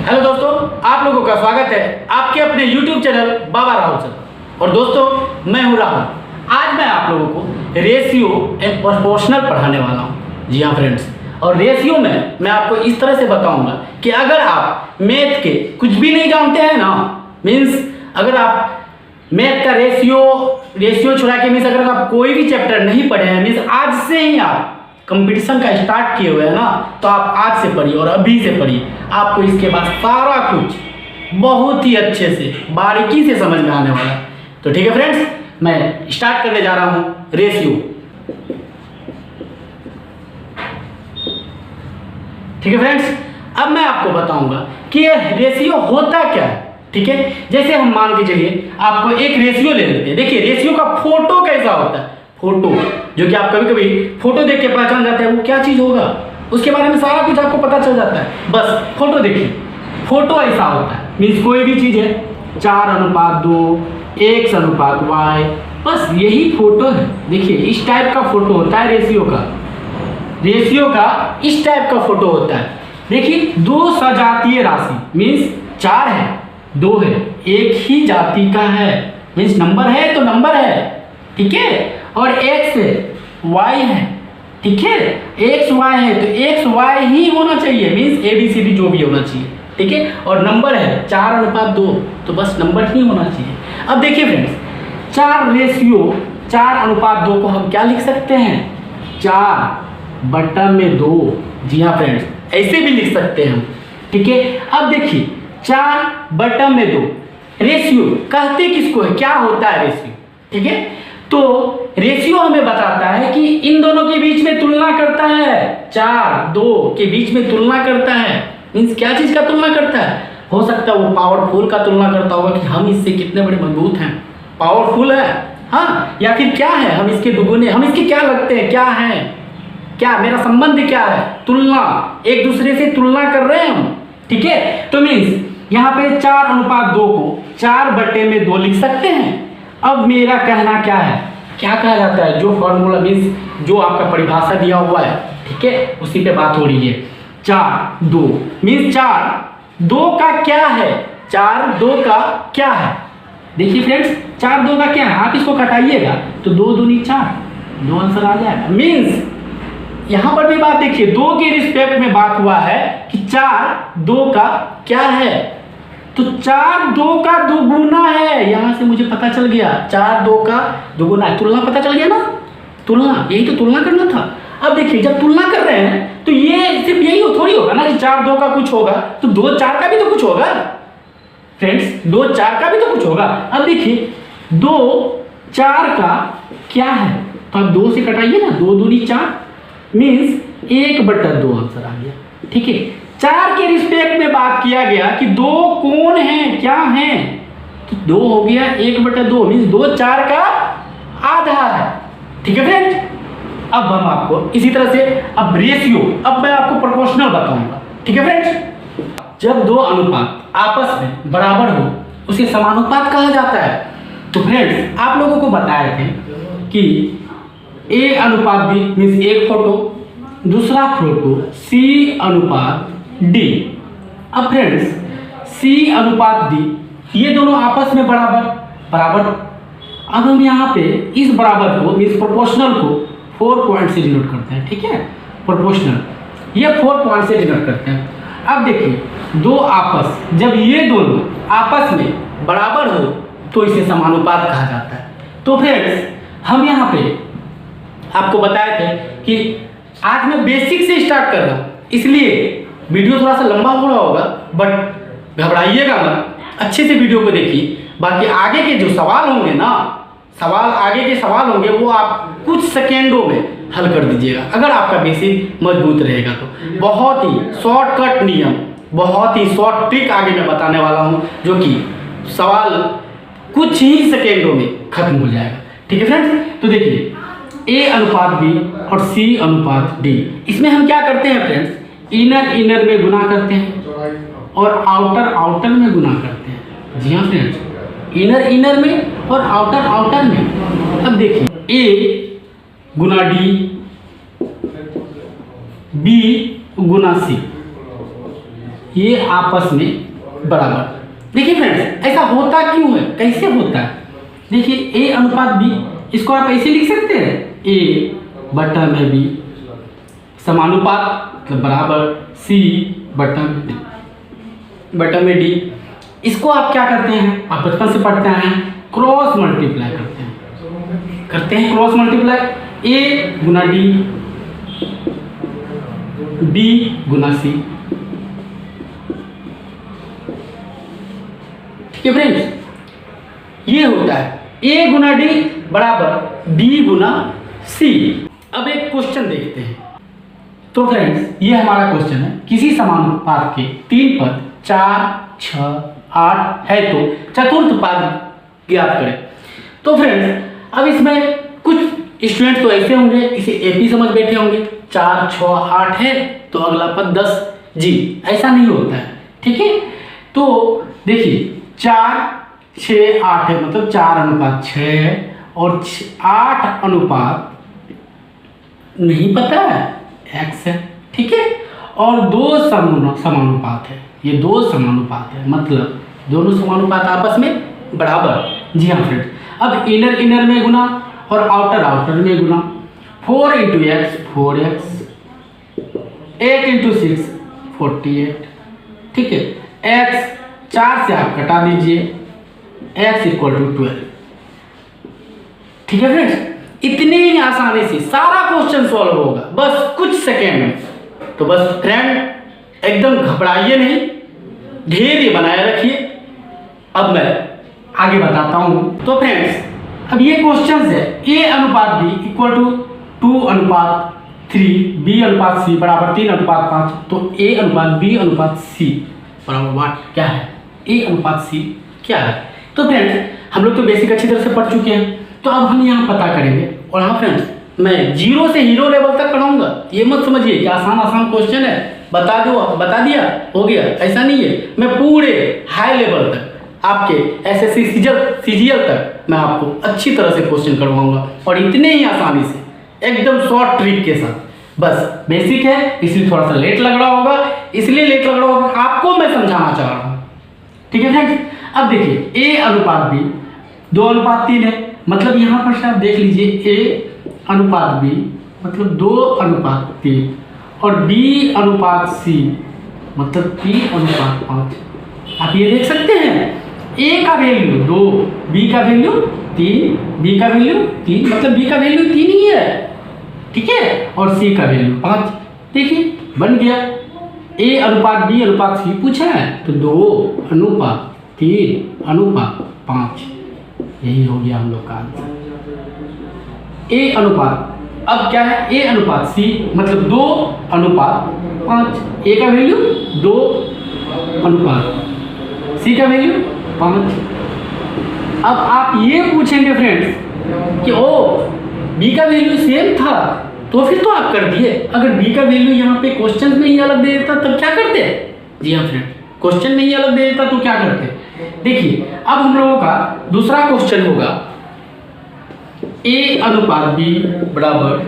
Hello दोस्तों, आप लोगों का स्वागत है आपके अपने YouTube चैनल बाबा राहुल सर। और दोस्तों, मैं हूं राहुल। आज मैं आप लोगों को रेशियो एंड प्रोपोर्शनल पढ़ाने वाला हूं। जी हाँ फ्रेंड्स, और रेशियो में मैं आपको इस तरह से बताऊंगा कि अगर आप मैथ के कुछ भी नहीं जानते हैं ना, मीन्स अगर आप मैथ का रेशियो छुड़ा के मीन्स अगर आप कोई भी चैप्टर नहीं पढ़े हैं, मीन्स आज से ही आप कंपटीशन का स्टार्ट किए हुए हैं ना, तो आप आज से पढ़िए और अभी से पढ़िए। आपको इसके बाद सारा कुछ बहुत ही अच्छे से बारीकी से समझ में आने वाला है। तो ठीक है फ्रेंड्स, मैं स्टार्ट करने जा रहा हूँ रेशियो। ठीक है फ्रेंड्स, अब मैं आपको बताऊंगा कि ये रेशियो होता क्या है। ठीक है, जैसे हम मान के चलिए आपको एक रेशियो ले लेते हैं। देखिए रेशियो का फोटो कैसा होता है, फोटो जो कि आप कभी कभी फोटो देख के पहचान जाते हैं वो क्या चीज होगा, उसके बारे में सारा कुछ आपको पता चल जाता है। बस फोटो देखिए, फोटो ऐसा होता है, मीन्स कोई भी चीज है 4:2, x/y, बस यही फोटो है। देखिए इस टाइप का फोटो होता है रेशियो का इस टाइप का फोटो होता है। देखिए दो सजातीय राशि मीन्स 4 है, 2 है, एक ही जाति का है, मीन्स नंबर है तो नंबर है, ठीक है। और x है, y है, ठीक है, x y है तो x y ही होना चाहिए, मीन्स ABCD जो भी होना चाहिए, ठीक है। और नंबर है 4:2 तो बस नंबर ही होना चाहिए। अब देखिए फ्रेंड्स, 4:2 को हम क्या लिख सकते हैं, 4/2। जी हाँ फ्रेंड्स, ऐसे भी लिख सकते हैं हम, ठीक है। अब देखिए 4/2 रेशियो कहते किसको है, क्या होता है रेशियो, ठीक है। तो रेशियो हमें बताता है कि इन दोनों के बीच में तुलना करता है, 4-2 के बीच में तुलना करता है। मीन्स क्या चीज का तुलना करता है, हो सकता है वो पावरफुल का तुलना करता होगा कि हम इससे कितने बड़े मजबूत हैं, पावरफुल है, हाँ, या फिर क्या है, हम इसके दुगुने, हम इसके क्या लगते हैं, क्या है, क्या मेरा संबंध क्या है, तुलना, एक दूसरे से तुलना कर रहे हैं हम, ठीक है। तो मीन्स यहाँ पे 4:2 को 4/2 लिख सकते हैं। अब मेरा कहना क्या है, क्या कहा जाता है, जो फॉर्मूला मीन्स जो आपका परिभाषा दिया हुआ है, ठीक है, उसी पे बात हो रही है। 4-2 मीन्स 4-2 का क्या है, 4-2 का क्या है। देखिए फ्रेंड्स, 4-2 का क्या है, आप इसको घटाइएगा तो 2×2 = 4, 2 आंसर आ जाएगा। मीन्स यहां पर भी बात देखिए, 2 के रिस्पेक्ट में बात हुआ है कि 4-2 का क्या है, तो 4-2 का दुगुना है। यहां से मुझे पता चल गया 4-2 का दुगुना है, तुलना पता चल गया ना, तुलना, यही तो तुलना करना था। अब देखिए जब तुलना कर रहे हैं तो ये सिर्फ यही थोड़ी होगा ना कि 4-2 का कुछ होगा, तो 2-4 का भी तो कुछ होगा फ्रेंड्स, 2-4 का भी तो कुछ होगा। अब देखिए 2-4 का क्या है, तो आप 2 से कटाइए ना, 2×2 = 4 मीन्स 1/2 आंसर आ गया, ठीक है। 4 के रिस्पेक्ट में बात किया गया कि 2 कौन है, क्या है, तो 2 हो गया 1/2 मीन्स 2-4 का आधा है, ठीक है फ्रेंड। अब हम आपको इसी तरह से अब रेशियो, अब मैं आपको प्रोपोर्शनल बताऊंगा, ठीक है फ्रेंड्स। जब 2 अनुपात आपस में बराबर हो उसे समानुपात कहा जाता है। तो फ्रेंड्स आप लोगों को बताए थे कि A/B मीन्स एक फोटो, दूसरा फोटो C/D। अब फ्रेंड्स C/D ये दोनों आपस में बराबर। अब हम यहाँ पे इस बराबर को मीन्स प्रोपोर्शनल को 4 पॉइंट से डिनोट करते हैं, ठीक है, प्रोपोर्शनल ये 4 पॉइंट से डिनोट करते हैं। अब देखिए दो आपस, जब ये दोनों आपस में बराबर हो तो इसे समानुपात कहा जाता है। तो फ्रेंड्स हम यहाँ पे आपको बताए थे कि आज मैं बेसिक से स्टार्ट कर रहा हूँ, इसलिए वीडियो थोड़ा सा लंबा हो रहा होगा, बट घबराइएगा मत, अच्छे से वीडियो को देखिए। बाकी आगे के जो सवाल होंगे ना, आगे के सवाल होंगे वो आप कुछ सेकेंडों में हल कर दीजिएगा, अगर आपका बेसिक मजबूत रहेगा तो। बहुत ही शॉर्टकट नियम, बहुत ही शॉर्ट ट्रिक आगे मैं बताने वाला हूँ, जो कि सवाल कुछ ही सेकेंडों में खत्म हो जाएगा, ठीक है फ्रेंड्स। तो देखिए A/B और C/D, इसमें हम क्या करते हैं फ्रेंड्स, इनर में गुना करते हैं और आउटर में गुना करते हैं। जी हाँ फ्रेंड्स, इनर में और आउटर में। अब देखिए A×D, B/C, ये आपस में बराबर। देखिए फ्रेंड्स, ऐसा होता क्यों है, कैसे होता है? देखिए ए अनुपात बी, इसको आप ऐसे लिख सकते हैं, ए बटा में बी समानुपात मतलब बराबर, सी बटा में डी। इसको आप क्या करते हैं, आप बचपन से पढ़ते हैं, क्रॉस मल्टीप्लाई करते हैं क्रॉस मल्टीप्लाई, ए गुना डी बी गुना सी। ठीक है फ्रेंड्स, ये होता है ए गुना डी बराबर बी गुना सी। अब एक क्वेश्चन देखते हैं। तो फ्रेंड्स, ये हमारा क्वेश्चन है, किसी समानुपात के 3 पद 4, 6, 8 है तो चतुर्थ पद ज्ञात करें। तो फ्रेंड्स, अब इसमें कुछ स्टूडेंट तो ऐसे होंगे, इसे एपी समझ बैठे होंगे, 4, 6, 8 है तो अगला पद 10 जी, ऐसा नहीं होता है। ठीक है, तो देखिए 4, 6, 8 है मतलब 4 अनुपात 6 है, और 8 अनुपात नहीं पता है x है। ठीक है, और 2 समानुपात है, ये 2 समानुपात है मतलब दोनों समानुपात आपस में बराबर। जी हाँ फ्रेंड्स, अब इनर में गुना और आउटर में गुना। 4 × x 4x, 8 × 6 48। ठीक है, x 4 से आप कटा दीजिए, x = 12। ठीक है फ्रेंड्स, इतनी ही आसानी से सारा क्वेश्चन सॉल्व होगा बस कुछ सेकेंड में। तो बस फ्रेंड एकदम घबराइए नहीं, धैर्य बनाए रखिए। अब मैं आगे बताता हूं। तो फ्रेंड्स, अब ये क्वेश्चन है, a अनुपात b = 2 अनुपात 3, b अनुपात c बराबर 3 अनुपात 5। तो a अनुपात b अनुपात c बराबर वाट क्या है, a अनुपात c क्या है? तो फ्रेंड्स, हम लोग तो बेसिक अच्छी तरह से पढ़ चुके हैं, तो अब हम यहाँ पता करेंगे। और हाँ फ्रेंड्स, मैं 0 से हीरो लेवल तक पढ़ाऊंगा, ये मत समझिए कि आसान क्वेश्चन है, बता दिया हो गया, ऐसा नहीं है। मैं पूरे हाई लेवल तक, आपके एसएससी सीजीएल तक मैं आपको अच्छी तरह से क्वेश्चन करवाऊंगा, और इतने ही आसानी से एकदम शॉर्ट ट्रिक के साथ। बस बेसिक है, इसलिए थोड़ा सा लेट लग रहा होगा, आपको मैं समझाना चाह रहा हूँ। ठीक है फ्रेंड्स, अब देखिए a अनुपात b 2 अनुपात 3 है, मतलब यहाँ पर से आप देख लीजिए a अनुपात b मतलब 2 अनुपात 3, और b अनुपात c मतलब 3 अनुपात 5। आप ये देख सकते हैं, a का वैल्यू 2, b का वैल्यू 3, b का वैल्यू 3 मतलब b का वैल्यू 3 ही है। ठीक है, और c का वैल्यू 5। देखिए बन गया, a अनुपात b अनुपात c पूछा है तो 2 अनुपात 3 अनुपात 5, यही हो गया हम लोग का आंसर। a अनुपात, अब क्या है, a अनुपात c मतलब 2 अनुपात 5, a का वैल्यू 2 अनुपात c का वैल्यू 5। अब आप ये पूछेंगे फ्रेंड्स कि ओ b का वैल्यू सेम था, तो फिर तो आप कर दिए। अगर b का वैल्यू यहाँ पे क्वेश्चन में ही अलग दे देता तब क्या करते? जी हाँ फ्रेंड, क्वेश्चन में ही अलग दे देता तो क्या करते? देखिए अब हम लोगों का दूसरा क्वेश्चन होगा, a अनुपात b बराबर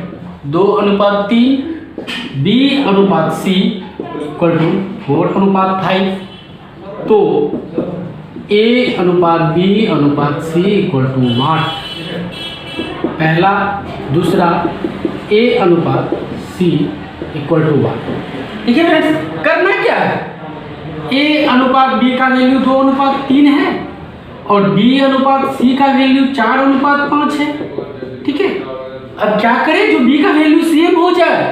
2 अनुपात 3, b अनुपात c = 4 अनुपात 5। तो a अनुपात b अनुपात c = 8। पहला, दूसरा, a अनुपात c = 1। ठीक है फ्रेंड्स, करना क्या है, a अनुपात b का वैल्यू 2 अनुपात 3 है, और b अनुपात c का वैल्यू 4 अनुपात 5 है। ठीक है, अब क्या करें, जो b का वैल्यू सेम हो जाए,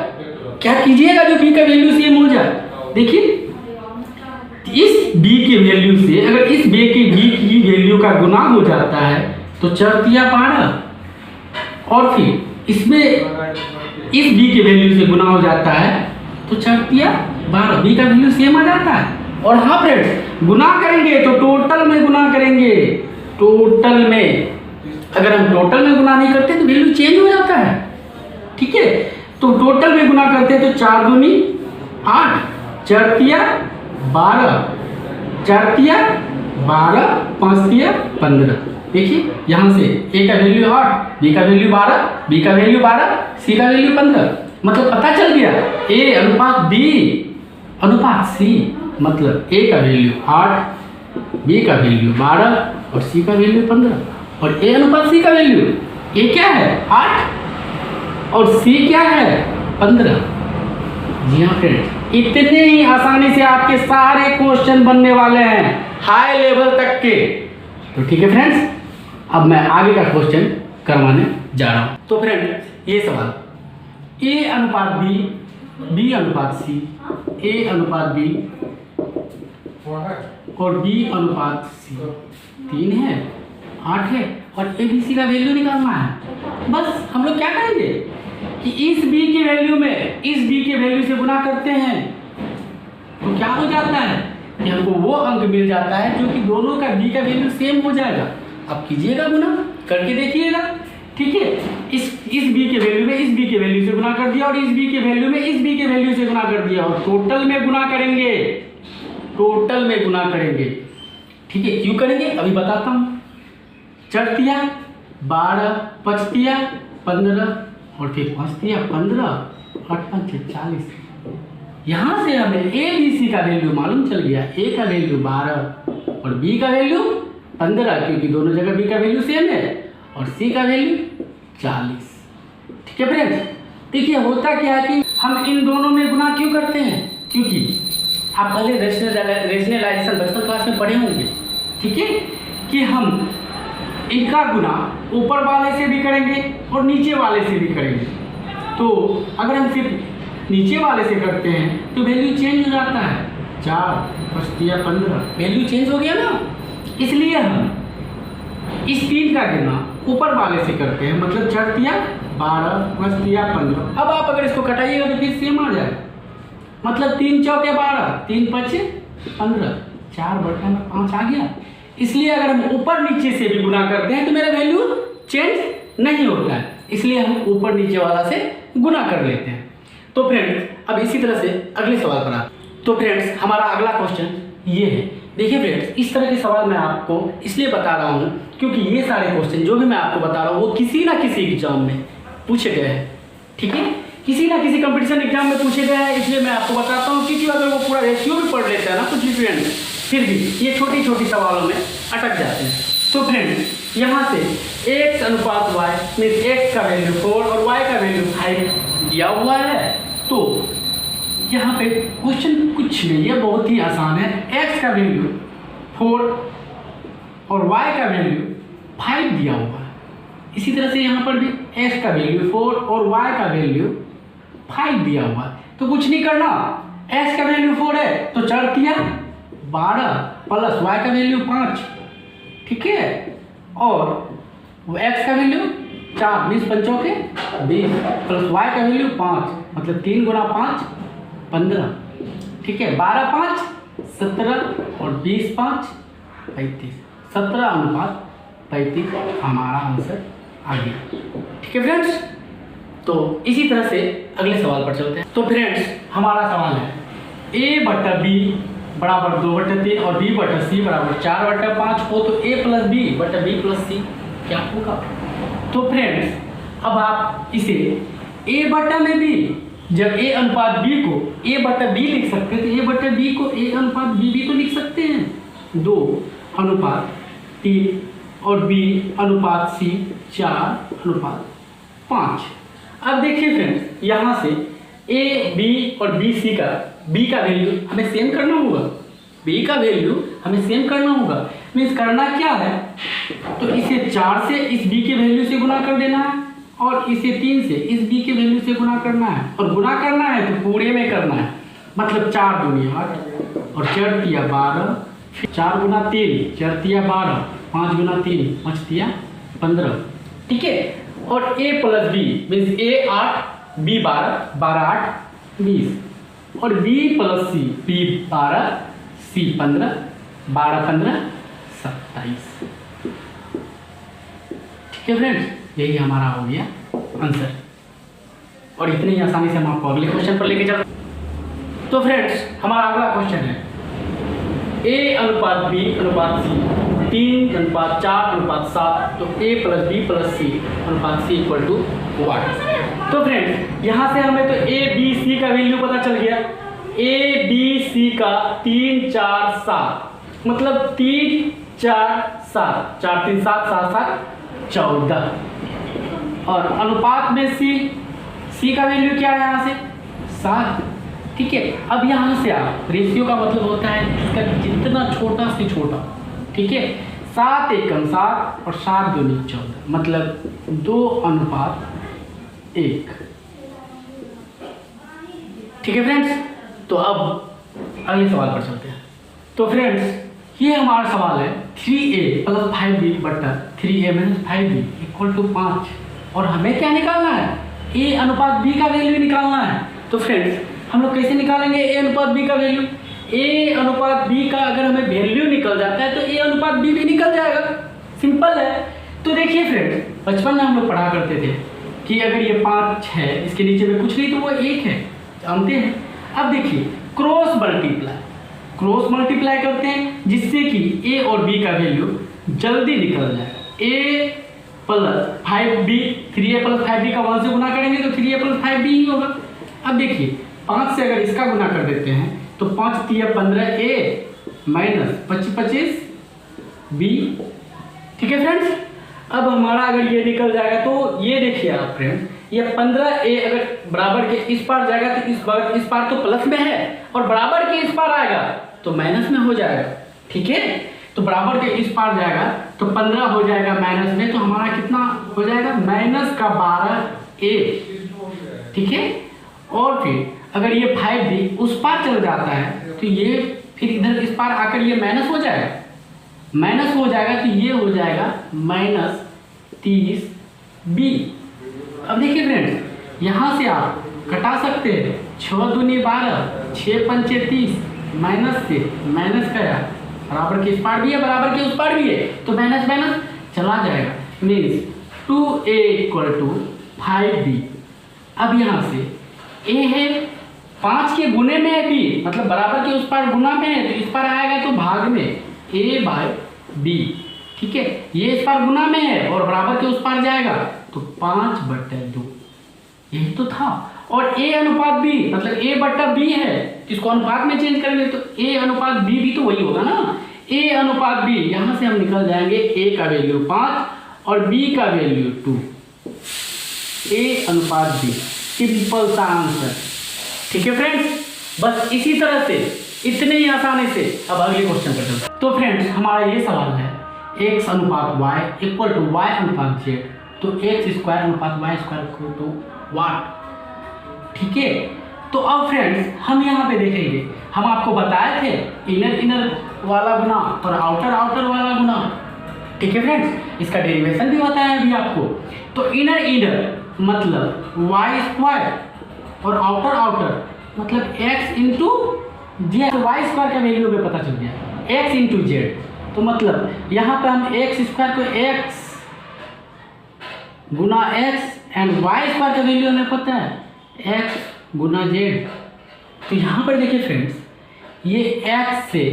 क्या कीजिएगा, जो b का वैल्यू सेम हो जाए। देखिए इस b के वैल्यू से अगर इस b की वैल्यू का गुना हो जाता है तो 4 × 12, और फिर इसमें इस b के वैल्यू से गुना हो जाता है तो 4 × 12, b का वैल्यू सेम आ जाता है। और हाँ फ्रेंड्स, गुना करेंगे तो टोटल में गुना करेंगे, टोटल में। अगर हम टोटल में गुना नहीं करते तो वैल्यू चेंज हो जाता है। ठीक है, तो टोटल में गुना करते हैं तो 4 दूनी 8, 4 × 12, 4 × 12, 5 × 15। देखिए यहाँ से a का वैल्यू 8, b का वैल्यू 12, b का वैल्यू 12, c का वैल्यू 15, मतलब पता चल गया a अनुपात b अनुपात c मतलब ए का वैल्यू 8, बी का वैल्यू 12 और सी का वैल्यू 15। और ए अनुपात सी का वैल्यू, ए क्या है 8 और सी क्या है 15। जी हाँ फ्रेंड्स, इतने ही आसानी से आपके सारे क्वेश्चन बनने वाले हैं हाई लेवल तक के। तो ठीक है फ्रेंड्स, अब मैं आगे का क्वेश्चन करवाने जा रहा हूँ। तो फ्रेंड्स ये सवाल, ए अनुपात बी, बी अनुपात सी, ए अनुपात बी और बी अनुपात सी 3 है, 8 है और ए बी सी का वैल्यू निकालना है। बस हम लोग क्या करेंगे कि इस बी के वैल्यू में इस बी के वैल्यू से गुना करते हैं तो क्या हो जाता है कि हमको वो अंक मिल जाता है जो कि दोनों का बी का वैल्यू सेम हो जाएगा। अब कीजिएगा गुना, करके देखिएगा। ठीक है, इस बी के वैल्यू में इस बी के वैल्यू से गुना कर दिया और इस बी के वैल्यू में इस बी के वैल्यू से गुना कर दिया और टोटल में गुना करेंगे, टोटल में गुना करेंगे। ठीक है, क्यों करेंगे अभी बताता हूँ। चढ़तिया 12, पचतिया 15 और फिर पचतिया 15, 8 5 40। यहाँ से हमें ए बी सी का वैल्यू मालूम चल गया। ए का वैल्यू 12 और बी का वैल्यू 15, क्योंकि दोनों जगह बी का वैल्यू सेम है, और सी का वैल्यू 40। ठीक है फ्रेंड्स, देखिए होता क्या है कि हम इन दोनों में गुना क्यों करते हैं, क्योंकि आप पहले रेशनलाइजेशन बचपन क्लास में पढ़े होंगे। ठीक है, कि हम इनका गुना ऊपर वाले से भी करेंगे और नीचे वाले से भी करेंगे। तो अगर हम सिर्फ नीचे वाले से करते हैं तो वैल्यू चेंज हो जाता है। 4 पचतिया 15 वैल्यू चेंज हो गया ना, इसलिए हम इस 3 का गुना ऊपर वाले से करते हैं, मतलब चढ़तिया 12 पचतिया 15। अब आप अगर इसको कटाइएगा तो फिर सेम आ जाएगा, मतलब 3 चौके 12, 3 5 15, 4/5 आ गया। इसलिए अगर हम ऊपर नीचे से भी गुना करते हैं तो मेरा वैल्यू चेंज नहीं होता है, इसलिए हम ऊपर नीचे वाला से गुना कर लेते हैं। तो फ्रेंड्स अब इसी तरह से अगले सवाल पर आते हैं। तो फ्रेंड्स हमारा अगला क्वेश्चन ये है। देखिए फ्रेंड्स, इस तरह के सवाल मैं आपको इसलिए बता रहा हूँ क्योंकि ये सारे क्वेश्चन जो भी मैं आपको बता रहा हूँ वो किसी ना किसी एग्जाम में पूछे गए हैं। ठीक है, किसी ना किसी कंपटीशन एग्जाम में पूछे गए हैं, इसलिए मैं आपको बताता हूँ। क्योंकि अगर वो पूरा रेशियो भी पढ़ लेता है ना कुछ स्टूडेंट, फिर भी ये छोटी छोटी सवालों में अटक जाते हैं। तो फ्रेंड्स यहाँ से x अनुपात y मीन्स x का वैल्यू 4 और y का वैल्यू 5 दिया हुआ है। तो यहाँ पे क्वेश्चन कुछ नहीं है, बहुत ही आसान है। x का वैल्यू 4 और y का वैल्यू 5 दिया हुआ है। इसी तरह से यहाँ पर भी x का वैल्यू 4 और y का वैल्यू 5 दिया हुआ है। तो कुछ नहीं करना, x का वैल्यू 4 है तो चढ़तिया 12 प्लस y का वैल्यू 5। ठीक है, और x का वैल्यू 4 20 पंचों के 20 प्लस y का वैल्यू 5, मतलब 3 गुना 5 15। ठीक है, 12 5 17 और 20 5 35, 17 अनुपात 35 हमारा आंसर आ गया। ठीक है फ्रेंड्स, तो इसी तरह से अगले सवाल पर चलते हैं। तो फ्रेंड्स हमारा सवाल है a/b बराबर 2/3 और b/c बराबर 4/5 हो तो a + b/b + c क्या होगा। तो फ्रेंड्स अब आप इसे a/b में भी जब a अनुपात b को a/b लिख सकते हैं तो a/b को a अनुपात b भी तो लिख सकते हैं। 2 अनुपात 3 और b अनुपात c 4 अनुपात 5। अब देखिए फ्रेंड्स, यहाँ से a b और b c का b का वैल्यू हमें सेम करना होगा, b का वैल्यू हमें सेम करना होगा। मीन्स करना क्या है, तो इसे 4 से इस b के वैल्यू से गुना कर देना है और इसे 3 से इस b के वैल्यू से गुना करना है। और गुना करना है तो पूरे में करना है, मतलब 4 दूनी 8 और चढ़तिया 12, 4 गुना 3 चढ़तिया 12, 5 गुना 3 पचतिया 15। ठीक है, और a + b means a 8 b 12, 12 8 20 और b + c b 12 c 15, 12 15 27। ठीक है फ्रेंड्स, यही हमारा हो गया आंसर। और इतनी ही आसानी से हम आपको अगले क्वेश्चन पर लेके चल। तो फ्रेंड्स हमारा अगला क्वेश्चन है a अनुपात b अनुपात c 3 अनुपात 4 अनुपात 7 तो a + b + c अनुपात c = 1। तो फ्रेंड्स यहाँ से हमें तो a b c का वैल्यू पता चल गया। ए बी सी का 3 4 7 मतलब 3 4 7 4 3 7 7 7 14 और अनुपात में सी का वैल्यू क्या है यहाँ से 7। ठीक है, अब यहाँ से आप रेशियो का मतलब होता है इसका जितना छोटा से छोटा। ठीक है, 7 एकम 7 और 7 दूनी 14 मतलब 2:1। ठीक है फ्रेंड्स, तो अब अगले सवाल पर चलते हैं। तो फ्रेंड्स ये हमारा सवाल है 3a + 5b बटा 3a - 5b = 5 और हमें क्या निकालना है a अनुपात b का वैल्यू निकालना है। तो फ्रेंड्स हम लोग कैसे निकालेंगे a अनुपात b का वैल्यू? a अनुपात b का अगर हमें वैल्यू निकल जाता है तो a अनुपात b भी निकल जाएगा, सिंपल है। तो देखिए फ्रेंड्स बचपन में हम लोग पढ़ा करते थे कि अगर ये 5 है इसके नीचे में कुछ नहीं तो वो 1 है, जानते हैं। अब देखिए क्रॉस मल्टीप्लाई करते हैं जिससे कि a और b का वैल्यू जल्दी निकल जाए। a + 5b 3a + 5b का 1 से गुना करेंगे तो 3a + 5b ही होगा। अब देखिए 5 से अगर इसका गुना कर देते हैं तो 5 × 3 = 15a - 25 25 b। ठीक है फ्रेंड्स, अब हमारा अगर ये निकल जाएगा तो ये देखिए आप फ्रेंड्स ये 15a अगर बराबर के इस पार जाएगा तो इस पार तो प्लस में है और बराबर के इस पार आएगा तो माइनस में हो जाएगा। ठीक है, तो बराबर के इस पार जाएगा तो 15 हो जाएगा माइनस में, तो हमारा कितना हो जाएगा -12a। ठीक है, और फिर अगर ये 5b उस पार चल जाता है तो ये फिर इधर इस पार आकर ये माइनस हो जाएगा तो ये हो जाएगा -30b। अब देखिए फ्रेंड्स यहाँ से आप घटा सकते हैं 6 दूनी 12 6 पंचे 30 माइनस से माइनस का बराबर के इस पार भी है बराबर के उस पार भी है तो माइनस माइनस चला जाएगा, मीन्स 2a = 5b। अब यहाँ से a है 5 के गुने में है b मतलब बराबर के उस पार गुना में है तो इस पार आएगा तो भाग में a/b। ठीक है, ये इस पार गुना में है और बराबर के उस पार जाएगा तो 5/2 यही तो था। और a अनुपात b मतलब a/b है, इसको अनुपात में चेंज करेंगे तो a अनुपात b भी तो वही होगा ना। a अनुपात b यहाँ से हम निकल जाएंगे a का वैल्यू 5 और b का वैल्यू 2। a अनुपात b, सिंपल सा आंसर। ठीक है फ्रेंड्स, बस इसी तरह से इतने ही आसानी से अब अगले क्वेश्चन पर चलते हैं। तो फ्रेंड्स हमारा ये सवाल है x अनुपात y = y अनुपात z तो x² अनुपात y² तो वाट। ठीक है, तो अब फ्रेंड्स हम यहाँ पे देखेंगे, हम आपको बताए थे इनर वाला गुना और आउटर वाला गुना। ठीक है फ्रेंड्स, इसका डेरिवेशन भी बताया अभी आपको। तो इनर मतलब y² और आउटर मतलब x × z। तो y² का वैल्यू हमें पता चल गया x × z, तो मतलब यहाँ पे हम x² को x Guna x and y² का वैल्यू हमें पता है x गुना z। तो यहाँ पर देखिए फ्रेंड्स ये x से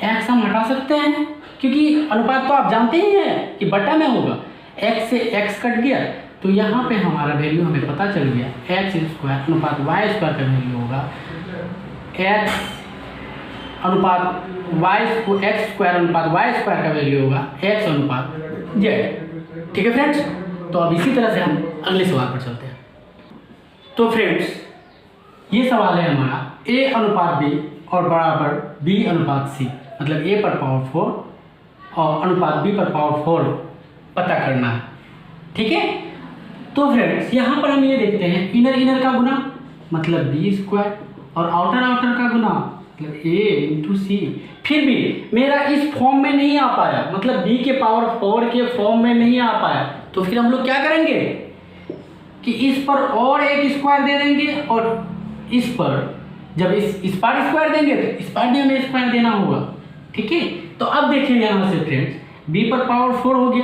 x हम हटा सकते हैं क्योंकि अनुपात तो आप जानते ही हैं कि बटा में होगा, x से x कट गया तो यहाँ पे हमारा वैल्यू हमें पता चल गया x² अनुपात y² का वैल्यू होगा x अनुपात x² अनुपात y² का वैल्यू होगा x अनुपात z। ठीक है फ्रेंड्स, तो अब इसी तरह से हम अगले सवाल पर चलते हैं। तो फ्रेंड्स ये सवाल है हमारा a अनुपात b और बराबर b अनुपात c मतलब a पर पावर 4 और अनुपात b पर पावर 4 पता करना है। ठीक है, तो फ्रेंड्स यहाँ पर हम ये देखते हैं इनर का गुना मतलब b² और आउटर का गुना मतलब a × c। फिर भी मेरा इस फॉर्म में नहीं आ पाया मतलब b के पावर 4 के फॉर्म में नहीं आ पाया, तो फिर हम लोग क्या करेंगे कि इस पर और एक स्क्वायर दे देंगे और इस पर जब इस पार स्क्वायर देंगे तो इस पार भी हमें स्क्वायर देना होगा। ठीक है, तो अब देखिए यहाँ से फ्रेंड्स b पर पावर 4 हो गया,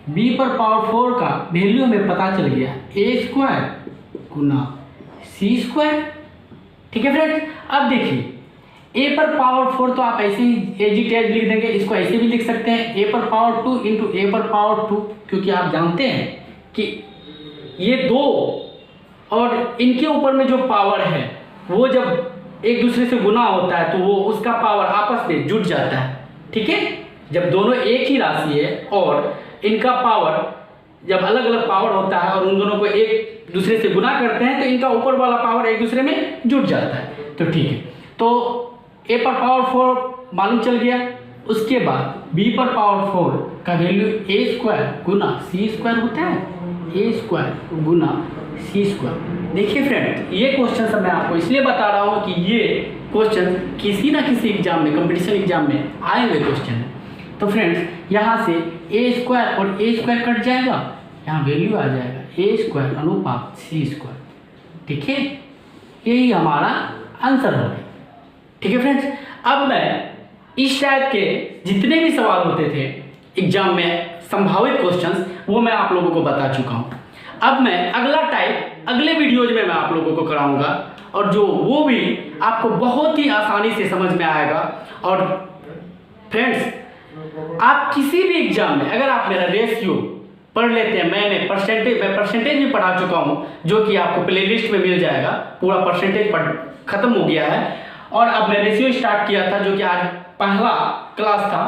b पर पावर 4 का वैल्यू हमें पता चल गया a² गुना c²। ठीक है फ्रेंड्स, अब देखिए a पर पावर 4 तो आप ऐसे ही एज लिख देंगे, इसको ऐसे भी लिख सकते हैं a पर पावर 2 × a पर पावर 2 क्योंकि आप जानते हैं कि ये दो और इनके ऊपर में जो पावर है वो जब एक दूसरे से गुना होता है तो वो उसका पावर आपस में जुड़ जाता है, ठीक है। जब दोनों एक ही राशि है और इनका पावर जब अलग अलग पावर होता है और उन दोनों को एक दूसरे से गुना करते हैं तो इनका ऊपर वाला पावर एक दूसरे में जुड़ जाता है। तो ठीक है, तो a पर पावर 4 मालूम चल गया। उसके बाद b पर पावर 4 का value a square Guna c square होता है, a square Guna c square. देखिए फ्रेंड, ये क्वेश्चन सब मैं आपको इसलिए बता रहा हूँ कि ये क्वेश्चन किसी ना किसी एग्जाम में, कंपटीशन एग्जाम में आए हुए क्वेश्चन है। तो फ्रेंड्स यहाँ से a स्क्वायर और a स्क्वायर कट जाएगा, यहाँ वैल्यू आ जाएगा a स्क्वायर अनुपात c स्क्वायर, ठीक है। यही हमारा आंसर होगा, ठीक है फ्रेंड्स। अब मैं इस टाइप के जितने भी सवाल होते थे एग्जाम में, संभावित क्वेश्चंस, वो मैं आप लोगों को बता चुका हूँ। अब मैं अगला टाइप अगले वीडियोज में मैं आप लोगों को कराऊंगा, और जो वो भी आपको बहुत ही आसानी से समझ में आएगा। और फ्रेंड्स, आप किसी भी एग्जाम में अगर आप मेरा रेशियो पढ़ लेते हैं, मैं परसेंटेज भी पढ़ा चुका हूँ, जो कि आपको प्लेलिस्ट में मिल जाएगा। पूरा परसेंटेज खत्म हो गया है और अब मैं रेशियो स्टार्ट किया था, जो कि आज पहला क्लास था।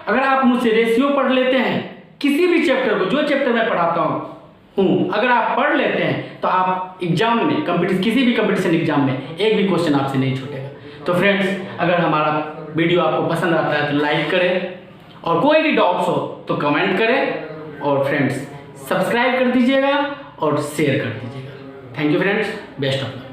अगर आप मुझसे रेशियो पढ़ लेते हैं, किसी भी चैप्टर को, जो चैप्टर मैं पढ़ाता हूँ, अगर आप पढ़ लेते हैं तो आप एग्जाम में किसी भी कंपटीशन एग्जाम में एक भी क्वेश्चन आपसे नहीं छूटेगा। तो फ्रेंड्स, अगर हमारा वीडियो आपको पसंद आता है तो लाइक करें, और कोई भी डाउट्स हो तो कमेंट करें, और फ्रेंड्स सब्सक्राइब कर दीजिएगा और शेयर कर दीजिएगा। Thank you friends, best of luck.